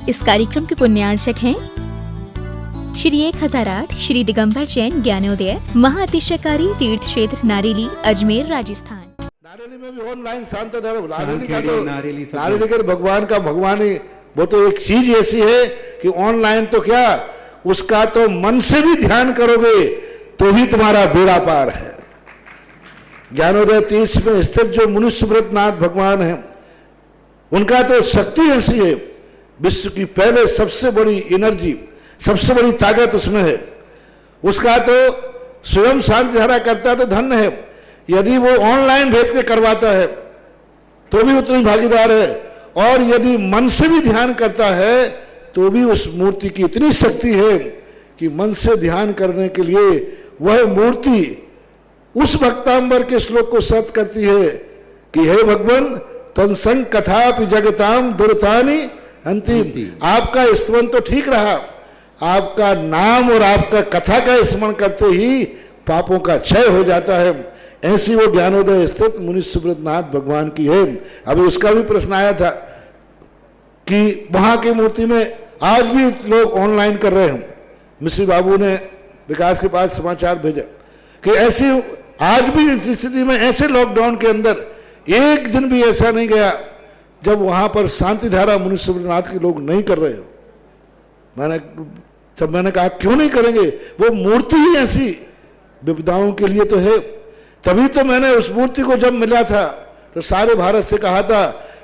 इस कार्यक्रम के पुण्यार्चक हैं श्री 1008 श्री दिगंबर जैन ज्ञानोदय महाअतिशयकारी तीर्थ क्षेत्र नारेली अजमेर राजस्थान। नारेली में भी ऑनलाइन शांत धर्म नारेली का भगवान का भगवान ही वो तो एक चीज ऐसी है कि ऑनलाइन तो क्या उसका तो मन से भी ध्यान करोगे तो भी तुम्हारा बेड़ा पार है। ज्ञानोदय तीर्थ में स्थित जो मुनि सुब्रतनाथ भगवान है उनका तो शक्ति ऐसी है, विश्व की पहले सबसे बड़ी एनर्जी सबसे बड़ी ताकत उसमें है। उसका तो स्वयं शांति धारा करता तो धन्य है, यदि वो ऑनलाइन भेज के करवाता है तो भी उतनी भागीदार है, और यदि मन से भी ध्यान करता है तो भी उस मूर्ति की इतनी शक्ति है कि मन से ध्यान करने के लिए वह मूर्ति उस भक्तांबर के श्लोक को सत्य करती है कि हे भगवान तत्संग कथापि जगताम दुर्तानि अंतिम। आपका स्मरण तो ठीक रहा, आपका नाम और आपका कथा का स्मरण करते ही पापों का क्षय हो जाता है। ऐसी वो ज्ञानोदय स्थित मुनि सुब्रतनाथ भगवान की है। अभी उसका भी प्रश्न आया था कि वहां की मूर्ति में आज भी लोग ऑनलाइन कर रहे हैं। मिश्री बाबू ने विकास के पास समाचार भेजा कि ऐसी आज भी इस स्थिति में ऐसे लॉकडाउन के अंदर एक दिन भी ऐसा नहीं गया जब वहां पर शांति धारा मुनि सुब्रतनाथ के लोग नहीं कर रहे हो। मैंने कहा क्यों नहीं करेंगे, वो मूर्ति ही ऐसी विपदाओं के लिए तो है। तभी तो मैंने उस मूर्ति को जब मिला था तो सारे भारत से कहा था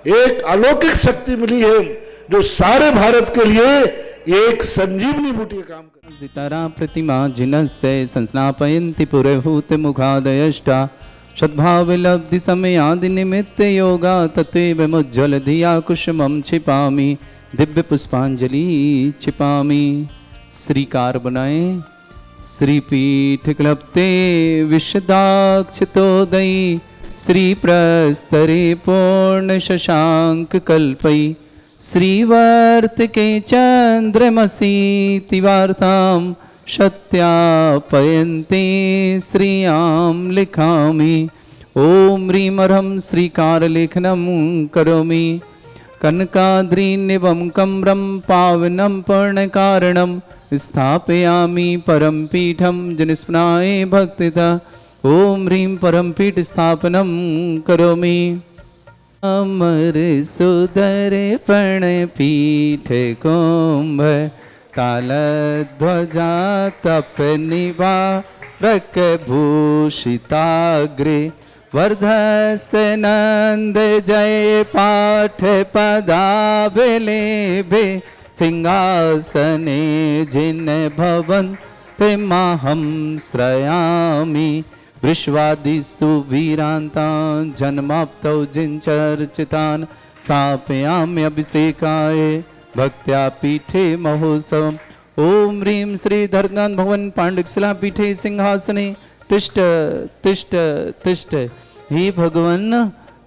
एक अलौकिक शक्ति मिली है जो सारे भारत के लिए एक संजीवनी बूटी का काम कर। दितारा प्रतिमा जिनस्य संस्नापयन्ति पुरहूत मुखादयष्टा सद्भावलब्धि समयादि निमित्त योगा तत्व मुज्ज्वल धिया कुसुमं छिपामि दिव्य पुष्पांजलि छिपामि। श्रीकार बनाए श्रीपीठ क्लप्ते विशदाक्षितोदयी श्री प्रस्तरे पूर्ण शशांक कल्पई श्रीवर्तके चंद्रमसी तिवार्ताम सत्यापयन्ते श्रियां लिखामि। ओम ह्रीं अर्हं श्रीकार लेखनं करोमि कनकाद्रिनिभं कम्रं पावनं पूर्णकारणं स्थापयामि परम पीठं जनिस्मराय भक्तितः। ओम ह्रीं परम पीठ स्थापनं करोमि। अमर सुदर पण पीठ कुंभ तालध्वजा तप निवारक भूषिताग्रे वर्धस्य नंद जय पाठ पदावलेभे सिंहासने जिन भवन्ति माहं श्रयामि। विश्वादिषु वीरान्तान् जन्माप्तौ जिनचर्चितान् स्थापयामि अभिषेकाय भक्त्या पीठे महोत्सवम्। ओम ह्रीं श्री धर्मनाथ भगवान पांडुशिला पीठे सिंहासने तिष्ठ तिष्ठ तिष्ठ। हे भगवान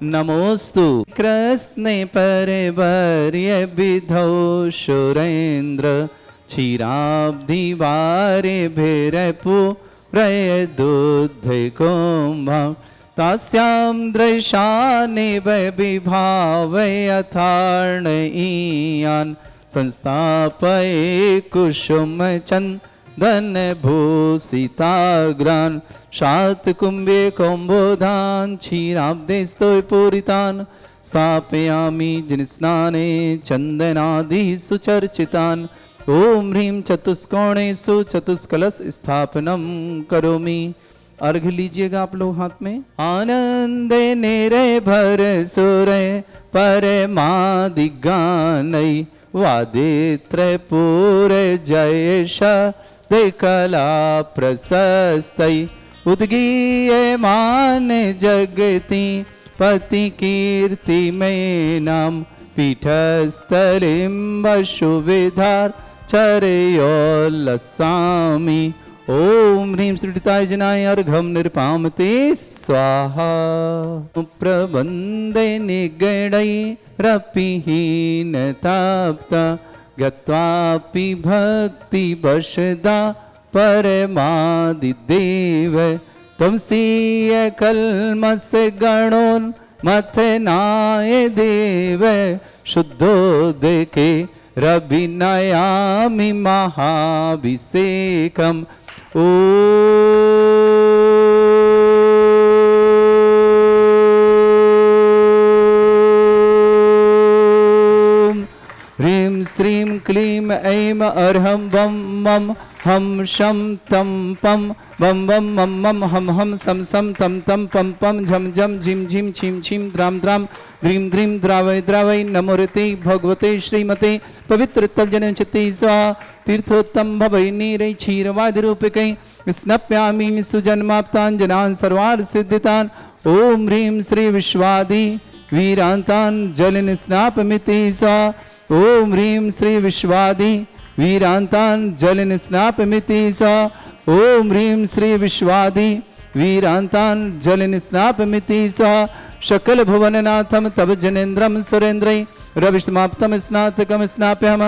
नमोस्तु। कृष्णे परवर्य विधौ सुरेन्द्र क्षीराब्धि वारे भैरपु प्रय दुग्ध कुम्भं तास्यां दृशानेव विभावय यथार्णयीयान् संस्थापये कुसुम चन्दन भूषिताग्रान् शातकुम्भे कौम्बोधान् क्षीराब्धे स्तोयपूरितान् स्थापयामि जिनस्नाने चन्दनादि सुचर्चितान्। ओम ह्रीं चतुष्कोणेषु चतुष्कलश स्थापनम करोमि। अर्घ लीजिएगा आप लोग हाथ में। आनंद निरय भर सुर परमादिगानै वादित्र पूर जय शब्द कला प्रशस्तै उद्गीयमान जगति पति कीर्ति में नाम पीठस्थलिं वसुविधार चरयोल्लसामि। ओम ह्रीं श्रीताय जनाय अर्घं निर्पामते स्वाहा। प्रबन्धे निगडै रपिहीन ताप्ता गत्वापि भक्ति वशदा परमादिदेव त्वमसीय कल्मष गणोन् मथनाय देव शुद्धोदके रभिनयामि महाभिषेकम् ॐ ह्रीं श्रीं क्लीं ऐं अर्हं वं मं हम शं तं पं वं वं मं मं हम हम सं सं तं तं पं पं झं झं झिं झिं छिं छिं द्रां द्रां द्रीं द्रीं द्रावय द्रावय नमोरते भगवते श्रीमते पवित्र तलजन चित्ते स्वाहा तीर्थोत्तम भवै नीरै क्षीरवादिरूपिकै स्नप्यामि सुजन्माप्ताञ्जनान् सर्वार्थ सिद्धितान् ॐ ह्रीं श्री विश्वादि वीरान्तान् जलिन स्नापमिति स्वाहा ॐ ह्रीं श्री विश्वादि वीरान्तान् जलिन स्नापमिति स्वाहा ॐ ह्रीं श्री विश्वादि वीरान्तान् जलिन स्नापमिति स्वाहा सकल भुवननाथं तव जनेन्द्रं सुरेन्द्रै रविसमाप्तं स्नातकं स्नाप्याम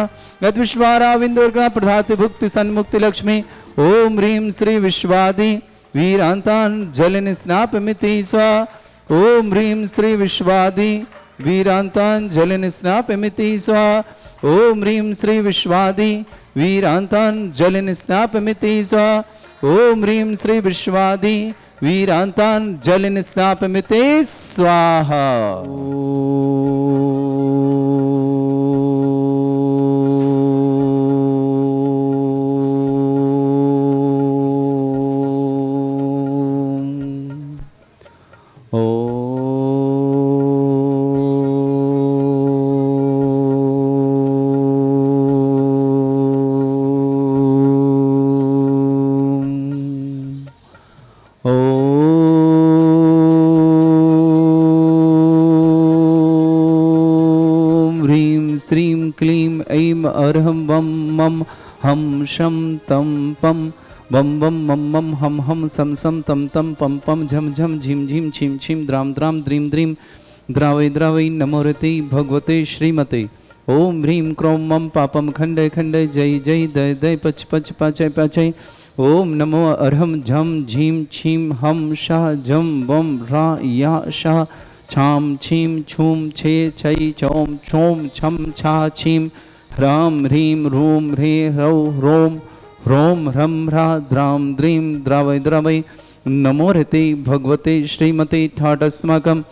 यद्विश्वाराविन्दोर्गणा प्रधाति भुक्ति सन्मुक्ति लक्ष्मी ॐ ह्रीं श्री विश्वादि वीरान्तान् जलिन स्नापमिति स्वाहा ॐ ह्रीं श्री विश्वादि वीरान्तान् जलिन स्नापमिति स्वाहा ॐ ह्रीं श्री विश्वादि वीरान्तान् जलिन स्नापमिति स्वाहा ॐ ह्रीं श्री विश्वादि वीरान्तान् जलिन स्नापमिति स्वाहा। अर्हं वं मं हम शं तं पं वं वं मं मं हम हम सं सं तं तं पं पं झं झं झिं झिं छिं छिं द्रां द्रां द्रीं द्रीं द्रावय द्रावय नमोरते भगवते श्रीमते ॐ ह्रीं क्रों मं पापं खण्डय खण्डय जय जय दय दय पच पच पाचय पाचय ॐ नमो अर्हं झं झीं छीं हम शाह झं वं ह्रा या शाह छां छीं छूं छे छै चौं छौं छं छा छीं ह्रां ह्रीं ह्रूं ह्रे ह्रौ ह्रों ह्रौं ह्रं ह्रा द्रां द्रीं द्रावय द्रावय नमोरते भगवते श्रीमते ठाट अस्माकं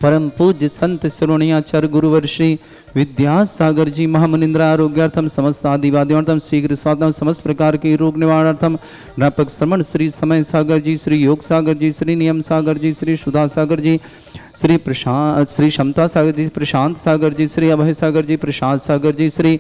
परम पूज्य संत श्रोणियाचार्य गुरुवर श्री विद्यासागर जी महामुनिंद्र आरोग्यार्थम समस्त आदिवादियों शीघ्र स्वागतम समस्त प्रकार के रोग निवारणार्थम ज्ञापक श्रमण श्री समय सागर जी श्री योग सागर जी श्री नियम सागर जी श्री सुधा सागर जी श्री प्रशांत श्री क्षमता सागर जी प्रशांत सागर जी श्री अभय सागर जी प्रशांत सागर जी श्री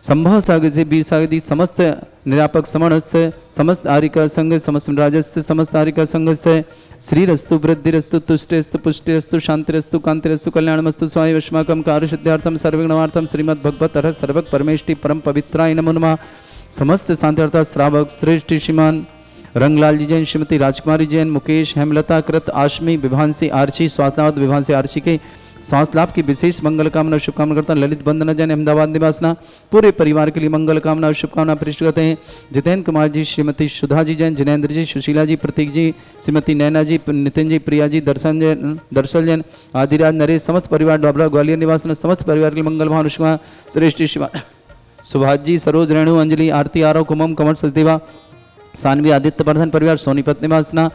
संभव सागर जी बीर सागर जी समस्त निरापक समणस्य समस्त आरिका संघ समस्त राजस्य समस्त आरिका संघ से श्रीरस्तु वृद्धिरस्तु तुष्टिरस्तु पुष्टिरस्तु शांतिरस्तु कांतिरस्तु कल्याणमस्तु स्वाय वश्माकं कार्यसिद्ध्यार्थम सर्वगुणार्थम श्रीमद् भगवत हर सर्वक परमेष्टि परम पवित्राय नमो नमः। समस्त शांतिर्थ श्रावक श्रेष्ठ श्रीमान रंगलाल जी जैन श्रीमती राजकुमारी जैन मुकेश हेमलता कृत आशमी विभांसी आर्ची स्वातनावत विभांसी आर्ची के सांस लाभ की विशेष मंगल कामना और शुभकामना करता ललित बंदना जैन अहमदाबाद निवासना पूरे परिवार के लिए मंगल कामना और शुभकामना प्रेषित करते हैं। जितेंद्र कुमार जी श्रीमती सुधा जी जैन जिनेन्द्र जी सुशीला जी प्रतीक जी श्रीमती नैना जी नितिन जी प्रिया जी दर्शन जैन आदिराज नरेश समस्त परिवार डोबरा ग्वालियर निवासना समस्त परिवार के लिए मंगल भाव शुभकामना श्रेष्ठ सुभाष जी सरोज रेणु अंजलि आरती आरव कुमम कमल सचदेवा सानवी आदित्य वर्धन परिवार सोनीपत निवासना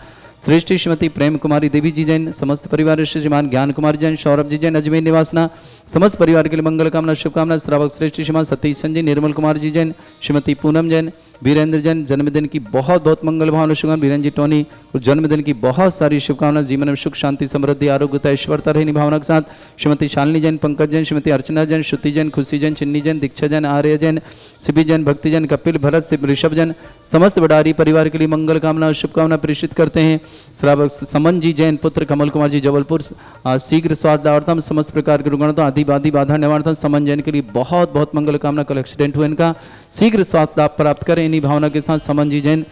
श्रेष्ठ श्रीमती प्रेम कुमारी देवी जी जैन समस्त परिवार श्रीमान ज्ञान कुमार जैन सौरभ जी जैन अजमेर निवासना समस्त परिवार के लिए मंगल कामना शुभकामना। श्रावक श्रेष्ठ श्रीमान सतीश जी निर्मल कुमार जी जैन श्रीमती पूनम जैन वीरेंद्र जैन जन्मदिन की बहुत बहुत मंगल भावना शुभकामना। वीरेंद्र जी टोनी और जन्मदिन की बहुत सारी शुभकामना जीवन में सुख शांति समृद्धि आरोग्यता ऐश्वर्यता रहनी भावना के साथ श्रीमती शालिनी जैन पंकज जैन श्रीमती अर्चना जैन श्रुति जैन खुशी जैन चिन्नी जैन दीक्षा जैन आर्य जैन शिवी जैन भक्ति जैन कपिल भरत शिव ऋषभ जैन समस्त बडारी परिवार के लिए मंगल कामना और शुभकामना प्रेषित करते हैं। श्रावक समन जी जैन पुत्र कमल कुमार जी जबलपुर शीघ्र स्वास्थ्यार्थम समस्त प्रकार के रुग्णता आदि बाधा निवारणार्थम समन जैन के लिए बहुत बहुत मंगल कामना। कल एक्सीडेंट हुआ इनका शीघ्र स्वास्थ्य लाभ प्राप्त करें इन्हीं भावना के साथ समन जी जैन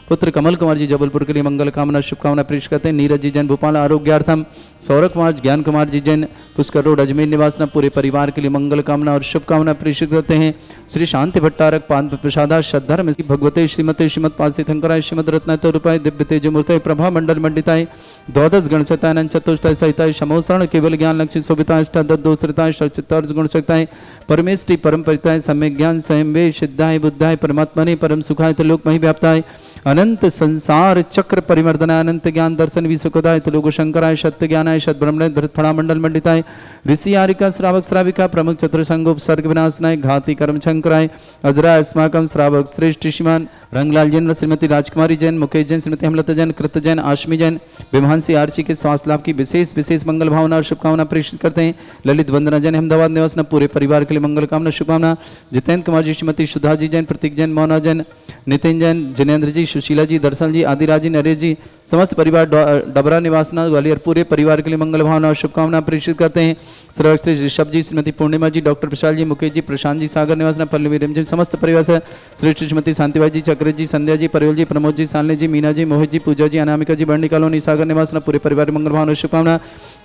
पुत्र कमल कुमार जी जबलपुर के लिए मंगल कामना शुभकामना प्रेषित करते हैं। नीरज जी जैन भोपाल आरोग्यार्थम, सौरभ कुमार ज्ञान कुमार जी जैन पुष्कर रोड अजमेर निवास पूरे परिवार के लिए मंगल कामना और शुभकामना प्रेषित करते हैं। श्री शांति भट्टारक पान प्रसादा श्रद्धर्म भगवते श्रीमते श्रीमद पार्थिव शंकराय श्रीमद रत्नाय रूपाय दिव्य तेज मूर्तय प्रभा मंडल मंडिताय द्वादश गणसतानंद चतुष्टय सहिताय समोसरण केवल ज्ञान लक्ष्य शोभिताय अष्टादशोत्तरताय षट्चित्तार्थ गुण सहिताय परमेष्टि परम परिताय सम्यक ज्ञान स्वयं वे सिद्धाय बुद्धाय परमात्मने परम सुखाय त्रिलोक मही व्याप्ताय अनंत संसार चक्र परिवर्तनाय अनंत ज्ञान दर्शन विसुखदाय त्रिलोक शंकराय सत्य ज्ञानाय सद ब्रह्मणे भरत फणा मंडल मंडिताय ऋषि आरिका श्रावक श्राविका प्रमुख चतुर्संगोप सर्ग विनाशनाय घाती कर्म शंकराय अजरा अस्माकम श्रावक श्रेष्ठ श्रीमान रंगलाल जैन, श्रीमती राजकुमारी जैन, मुकेश जैन, श्रीमती हेमलता जैन, कृत जैन, आशमी जैन, विभांसी आरसी के स्वास्थ्य लाभ की विशेष मंगल भावना और शुभकामना प्रेषित करते हैं। ललित वंदना जैन अहमदाबाद निवास पूरे परिवार के लिए मंगल कामना शुभकामना। जितेंद्र कुमार जी, श्रीमती सुधा जी जैन, प्रतीक जैन, मोना जैन, नितिन जैन, जिनेन्द्र जी, सुशीला जी, दर्शन जी, आदिराज जी, नरेश जी, समस्त परिवार डबरा निवासना ग्वालियर पूरे परिवार के लिए मंगल भावना और शुभकामना प्रेषित करते हैं। सर्वश्री श्री ऋषभ जी, श्रीमती पूर्णिमा जी, डॉक्टर प्रसाद जी, मुकेश जी, प्रशांत जी, सागर निवासना पल्लवी रेम जी, समस्त परिवार से श्रेष्ठ श्रीमती शांतिबाई जी, चक्र जी, संध्या जी, परिवल जी, प्रमोद जी, सालनी जी, मीना जी, मोहित जी, पूजा जी, अनामिका जी, बंडी कॉलोनी सागर निवासना पूरे परिवार मंगल भावना और शुभकामना।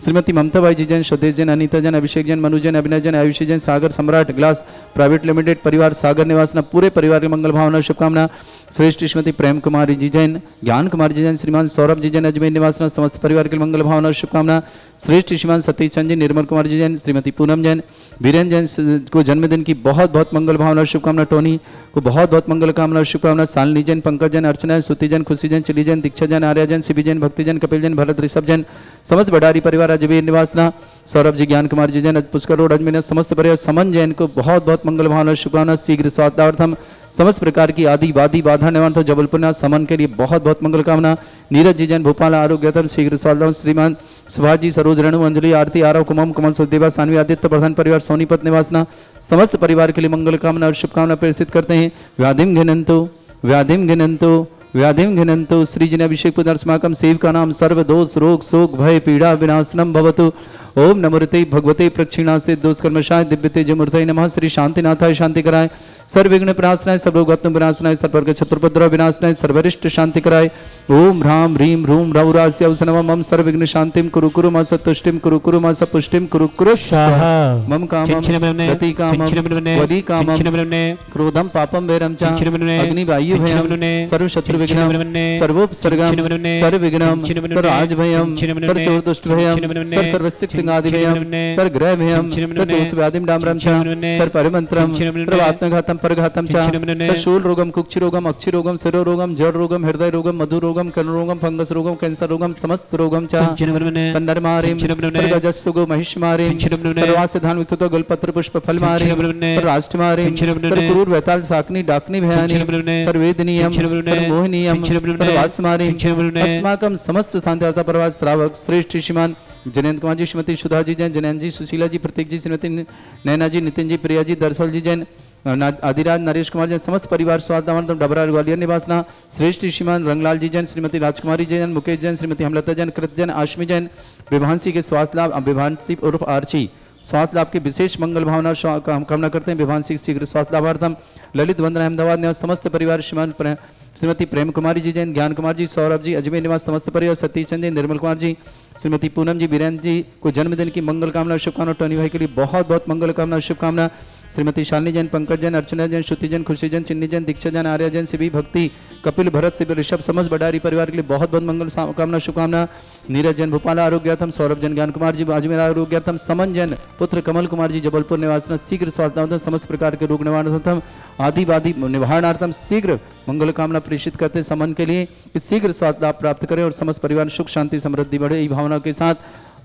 श्रीमती ममता बाई जी जैन, स्वदेश जैन, अनीता जैन, अभिषेक जैन, मनु जैन, अभिनय जैन, आयुषी जैन, सागर सम्राट ग्लास प्राइवेट लिमिटेड परिवार सागर निवासना पूरे परिवार के मंगल भावना और शुभकामना। श्रेष्ठ श्रीमती प्रेम कुमारी जी जैन, ज्ञान कुमार जी जैन, श्रीमान सौरभ जी जैन, अजमेर निवासना समस्त परिवार के मंगल भावना और शुभकामना। श्रेष्ठ श्रीमान सतीश चंद जी, निर्मल कुमार जी जैन, श्रीमती पूनम जैन, वीरेंद्र जैन को जन्मदिन की बहुत बहुत मंगल भावना और शुभकामना। टोनी को बहुत बहुत मंगल कामना और शुभकामना। सालनी जैन, पंकज जैन, अर्चना जैन, सुति जैन, खुशी जैन, चिली जैन, दीक्षा जैन, आर्या जैन, शिवी जैन, भक्ति जैन, कपिल जैन, भरत ऋषभ जैन, समस्त बडारी परिवार अजमेर निवासना। सौरभ जी, ज्ञान कुमार जी जैन, पुष्कर रोड अजमेर, समस्त परिवार समन जैन को बहुत बहुत मंगल भावना और शुभकामना। शीघ्र स्वास्थ्यार्थम समस्त प्रकार की आदि वादी बाधा निवारण तो जबलपुर समन के लिए बहुत बहुत मंगल कामना। नीरज जी जैन, भोपाल आरोग्यतम शीघ्र स्वास्थ्य। श्रीमान सुभाष जी, सरोज रेणु, अंजलि, आरती, आरव, कुमम, कमल, सदेवा, सानवी, आदित्य प्रधान परिवार सोनीपत निवासना समस्त परिवार के लिए मंगल कामना और शुभकामना प्रेषित करते हैं। व्याधिम घिनंतु व्याधिम घिनंतु व्याधिम घिनंतु श्रीजन अभिषेक पुनर्स्माकम सेव का नाम सर्व दोष रोग शोक भय पीड़ा विनाशनम भवतु। ओम नमोते भगवते प्रक्षिणास्ते दोषकर्मशाय दिव्य तेज मूर्तये नमः। श्री शांतिनाथाय शांति कराय, सर्वविघ्न विनाशनाय, सर्वरोगत्म विनाशनाय, सर्ववर्ग चतुर्पद्रव विनाशनाय, सर्वरिष्ट शांति कराय। ओम ह्रां ह्रीं ह्रूं रौरास्य अवसनमं मम सर्वविघ्न शांतिं कुरु कुरु मा सत्तुष्टिं कुरु कुरु मा सपुष्टिं कुरु कुरु स्वाहा। मम कामं गति कामं वदि कामं क्रोधं पापं वैरं च अग्निवायु भयं सर्वशत्रु विघ्नं सर्वोपसर्गं सर्वविघ्नं सर्वराजभयं सर्वचोरदुष्ट भयं सर्वसिक सिंहादि भयं सर्वग्रह भयं सर्वदोष व्याधिं डाम्रं च सर्वपरिमन्त्रं सर्वात्मघातं परघातं च सर्वशूल रोगं कुक्षि रोगं अक्षि रोगं शिरो रोगं जड़ रोगं हृदय रोगं मधु रोगं कर्ण रोगं फंगस रोगं कैंसर रोगं समस्त रोगं च संदर्मारिं सर्वजस्सुगो महिष्मारिं सर्वास्य धान विक्ततो गलपत्र पुष्प फलमारिं सर्वराष्ट्रमारिं सर्वक्रूर वैताल साकनी डाकनी भयानि सर्वेदनीयं सर्वमोहनीयं सर्ववासमारिं अस्माकं समस्त शांतिदाता परिवार श्रावक श्रेष्ठ श्रीमान जनेन्द्र कुमार जी, श्रीमती सुधा जी जैन, जैन जी, सुशीला जी, प्रतीक जी, श्रीमती नैना जी, नितिन जी, प्रिया जी, दरसल जी जैन, आदिराज, नरेश कुमार जैन, समस्त परिवार स्वास्थ्य डबरा ग्वालियर निवासना। श्रेष्ठ श्रीमान रंगलाल जी जैन, श्रीमती राजकुमारी जैन, मुकेश जैन, श्रीमती हेमलता जैन, कृत जैन, आशमी जैन, विभांसी के स्वास्थ्य लाभ, विभांसी उर्फ आर्ची स्वास्थ्य लाभ की विशेष मंगल भावना कामना करते हैं। विभांसी शीघ्र स्वास्थ्य लाभार्थम। ललित वंदना अहमदाबाद निवास समस्त परिवार श्रीमान श्रीमती प्रेम कुमारी जी जैन, ज्ञान कुमार जी, सौरभ जी, अजमेर निवास समस्त परिवार सतीश चंद जी, निर्मल कुमार जी, श्रीमती पूनम जी, वीरेंद्र जी को जन्मदिन की मंगल कामना शुभकामना। टोनी भाई के लिए बहुत बहुत मंगल कामना शुभकामना। श्रीमती शालिनी जैन, पंकज जैन, अर्चना जैन, श्रुति जैन, खुशी जैन, चिन्नी जैन, दीक्षा जैन, आर्या जैन, शिवी, भक्ति, कपिल, भरत, शिव, ऋषभ समस्त बडारी परिवार के लिए बहुत बहुत मंगल कामना शुभकामना। नीरज जैन, भोपाल आरोग्यार्थम, सौरभ जैन, ज्ञान कुमार जी, अजमेर आरोग्यार्थम, समन जैन, पुत्र कमल कुमार जी, जबलपुर निवासना शीघ्र स्वास्थ्यार्थम, समस्त प्रकार के रोग निवारणार्थम आदिवादी निवारणार्थम शीघ्र मंगल कामना प्रेषित करते समन के लिए शीघ्र स्वास्थ्य लाभ प्राप्त करें और समस्त परिवार सुख शांति समृद्धि बढ़े। यही भावना के साथ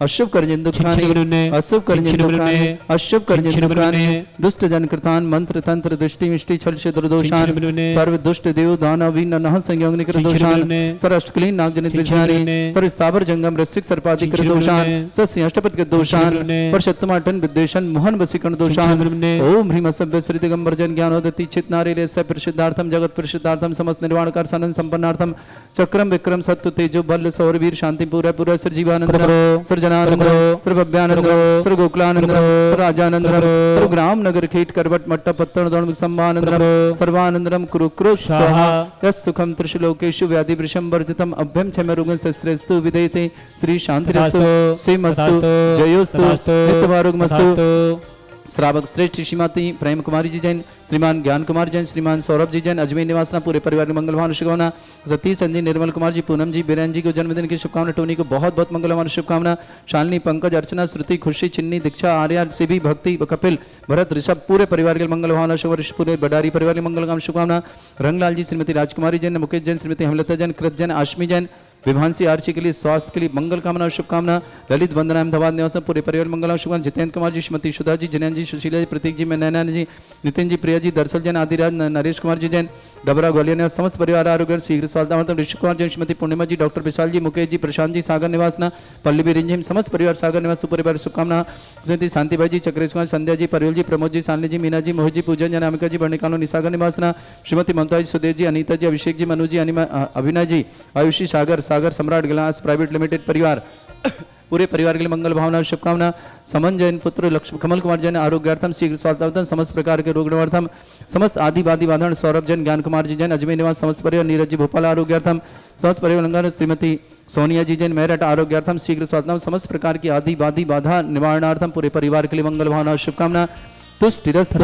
अशुभ कर्जन दुखानि अशुभ कर्जन दुखानि अशुभ कर्जन दुखानि दुष्ट जन कृतान मंत्र तंत्र दृष्टि मिष्टि छल छिद्र दोषान सर्व दुष्ट देव दानव विन नह संयोग निकृत दोषान सरअष्टक्लीन नाग जनित विचारि पर स्थावर जंगम रसिक सर्पादि कृत दोषान सस्य अष्टपद के दोषान पर शतमाटन विद्वेषण मोहन वसीकरण दोषान ओम ह्रीम असभ्य श्री दिगंबर जन ज्ञानोदति चित नारे स प्रसिद्धार्थम जगत प्रसिद्धार्थम समस्त निर्वाण कार सानंद संपन्नार्थम चक्रम विक्रम सत्य तेजो बल सौर वीर शांति पूरा पूरा सर जीवानंद सर्वजनानंद सर्वभव्यानंद सर्वगोकुलानंद सर्वराजानंद सर्वग्राम नगर कीट करवट मट्ट पत्तन दौड़ सम्मानंद सर्वानंदम कुरु कुरु स्वाहा यस् सुखम त्रिशलोकेषु व्याधि वृषम वर्जितम अभ्यम क्षमरुगं शस्त्रेस्तु विदेते श्री शांतिरस्तु सेमस्तु जयोस्तु नित्यवारुगमस्तु। श्रावक श्रेष्ठ श्रीमती प्रेम कुमारी जी जैन, श्रीमान ज्ञान कुमार जैन, श्रीमान सौरभ जी जैन, अजमेर निवासना पूरे परिवार में मंगल भावना शुभकामना। सतीश संजय निर्मल कुमार जी, पूनम जी, बीरेन जी को जन्मदिन की शुभकामना। टोनी को बहुत बहुत मंगल भावना शुभकामना। शालिनी, पंकज, अर्चना, श्रुति, खुशी, चिन्नी, दीक्षा, आर्या, सिभी, भक्ति, कपिल, भरत, ऋषभ पूरे परिवार के मंगल भावना शुभ। पूरे बडारी परिवार के मंगल काम शुभकामना। रंगलाल जी, श्रीमती राजकुमारी जैन, मुकेश जैन, श्रीमती हेमलता जैन, कृत जैन, आशमी जैन, विभांशी आरसी के लिए स्वास्थ्य के लिए मंगल कामना और शुभकामना। ललित वंदना अहमदाबाद निवास पूरे परिवार मंगल शुभकामना। जितेंद्र कुमार जी, श्रीमती सुधा जी, जैन जी, सुशीला जी, प्रतीक जी, नैना जी, नितिन जी, प्रिया जी, दरसल जैन, आदिराज, नरेश कुमार जी जैन, डबरा ग्वालियर निवास समस्त परिवार आरोग्य शीघ्र स्वास्थ्य। ऋषि कुमार जैन, श्रीमती पूर्णिमा जी, डॉक्टर विशाल जी, मुकेश जी, प्रशांत जी, सागर निवासना, पल्लवी रिंझिम समस्त परिवार सागर निवास सुपरिवार शुभकामना। श्रीमती शांतिभाई जी, चक्रेश कुमार, संध्या जी, परवेल जी, प्रमोद जी, सालनी जी, मीना जी, मोहित जी, पूजन जी, अनामिका जी, बर्णिकालो निसागर निवासना, श्रीमती ममता जी, सुदेव जी, अनीता जी, अभिषेक जी, मनु जी, अभिनय जी, आयुषी, सागर, सागर सम्राट गिलास प्राइवेट लिमिटेड परिवार पूरे परिवार के लिए मंगल भावना शुभकामना। समन जैन पुत्र लक्ष्मी कमल कुमार जैन आरोग्यार्थम शीघ्र स्वास्थ्यार्थम समस्त प्रकार के रोग निवार्थम समस्त आदि वादी बाधन। सौरभ जैन, ज्ञान कुमार जी जैन, अजमेर निवास समस्त परिवार। नीरज जी, भोपाल आरोग्यार्थम समस्त परिवार। श्रीमती सोनिया जी जैन, मेरठ आरोग्यार्थम शीघ्र स्वास्थ्य समस्त प्रकार की आदि वादी बाधा निवारणार्थम पूरे परिवार के लिए मंगल भावना शुभकामना। तुष्टिरस्तु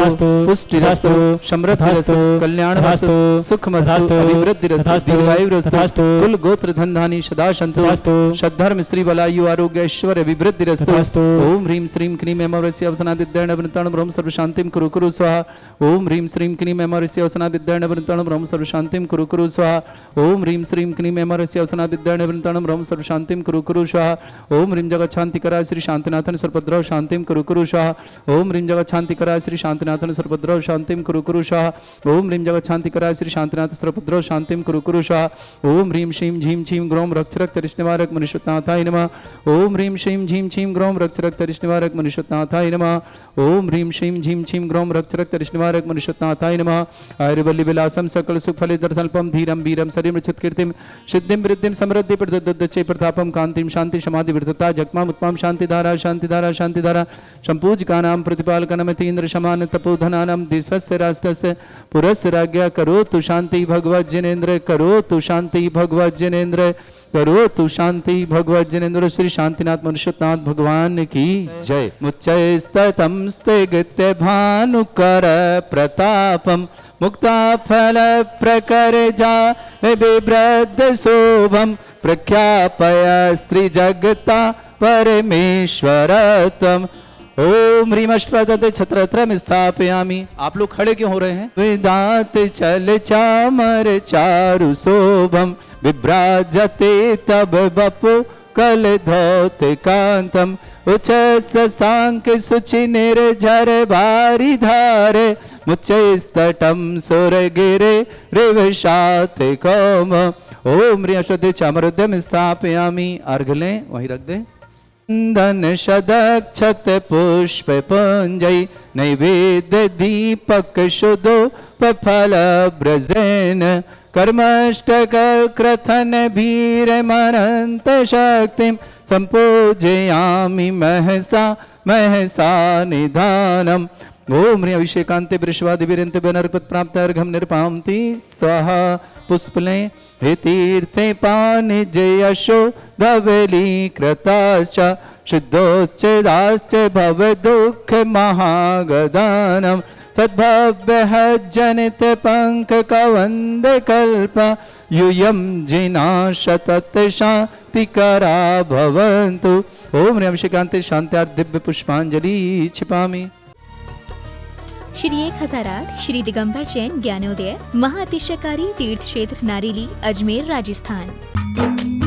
पुष्टिरस्तु समृद्धिरस्तु कल्याणमस्तु सुखमस्तु अभिवृद्धिरस्तु दीर्घायुरस्तु कुल गोत्र धन धानी सदा सन्तु सद्धर्म श्री बलायु आरोग्य ऐश्वर्य विवृद्धिरस्तु। ओम ह्रीं श्रीं क्लीं अमरस्य अवसनादिद्येण वृत्ताण ब्रह्म सर्व शांतिं कुरु कुरु स्वाहा। ओम ह्रीं श्रीं क्लीं अमरस्य अवसनादिद्येण वृत्ताण ब्रह्म सर्व शांतिं कुरु कुरु स्वाहा। ओम ह्रीं श्रीं क्लीं अमरस्य अवसनादिद्येण वृत्ताण ब्रह्म सर्व शांतिं कुरु कुरु स्वाहा। ओम ह्रीं जगत शांतिकराय श्री शांतिनाथन सर्वभद्रव शांतिं कुरु कुरु स्वाहा। ओम ह्रीं जगत शांति श्री शांतिनाथन सर्वभद्रव शांतिं कुरु कुरु स्वाहा। ओम ह्रीं जगत शांतिकराय श्री शांतिनाथ सर्वभद्रव शांतिं कुरु कुरु स्वाहा। ओम ह्रीं श्रीं झीं छीं ग्रौं रक्षरक्त तरिष्णिवारक मनुष्यनाथाय नमः। ओम ह्रीं श्रीं झीं छीं ग्रौं रक्षरक्त तरिष्णिवारक मनुष्यनाथाय नमः। ओम ह्रीं श्रीं झीं छीं ग्रौं रक्षरक्त तरिष्णिवारक मनुष्यनाथाय नमः। आयुर्वल्ली विलासम सकल सुख फलितर सल्पम धीरम वीरम सरिम कीर्तिम सिद्धिं वृद्धिं समृद्धि प्रदद्दच्चे प्रतापम कांतिम शांति समाधि वृद्धता जगमाम उत्तम शांतिधारा शांतिधारा शांतिधारा संपूजकानां प्रतिपालकनमति इंद्र समान तपोधनानां दिशस्य राष्ट्रस्य पुरस्य राज्ञा करो तु शांति भगवत जिनेन्द्र करो तु शांति भगवत जिनेन्द्र करो तु शांति भगवत जिनेन्द्र। श्री शांतिनाथ मनुष्यनाथ भगवान की जय। मुच्चैस्ततं स्थिगत्य भानुकर प्रतापम मुक्ता फल प्रकर जा बिभ्रद शोभम प्रख्यापय स्त्री जगता परमेश्वरतम। ओम ह्रीं अष्टपद छत्रत्रम स्थापयामि। आप लोग खड़े क्यों हो रहे हैं? वेदांत चल चामर चारु शोभम विभ्राजते तब बपु कल धौत कांतम उच्च सांक सुचि निर्झर भारी धारे मुच्चैस्तटम सुर गिरे रिवशात कौम। ओम ह्रीं अष्टपद चामरोद्यम स्थापयामि। अर्घ लें, वहीं रख दें। धन शदक्षत पुष्प पुंजय नैवेद्य दीपक शुद्धो फल ब्रजेन कर्मष्टक क्रथन भीर मनंत शक्तिं संपूजयामि महसा महसा निधानम। ओम ह्रीं अभिषेकांते वृषवादि वीरंते बनर्पत प्राप्त अर्घम निर्पामति स्वाहा। पुष्प लें। हे तीर्थे पानि जयशो धवली कृताच शुद्धोच्चेदाश्च भव दुख महागदानम सद्भव्य जनित पंक कवंद कल्प यूयम जिना शतत शांतिकरा भवन्तु। ओम ह्रीं अभिषेकांते शांत्यार्थ दिव्य पुष्पांजलि क्षिपामि। श्री 1008 श्री दिगंबर जैन ज्ञानोदय महाअतिशयकारी तीर्थ क्षेत्र नारेली अजमेर राजस्थान।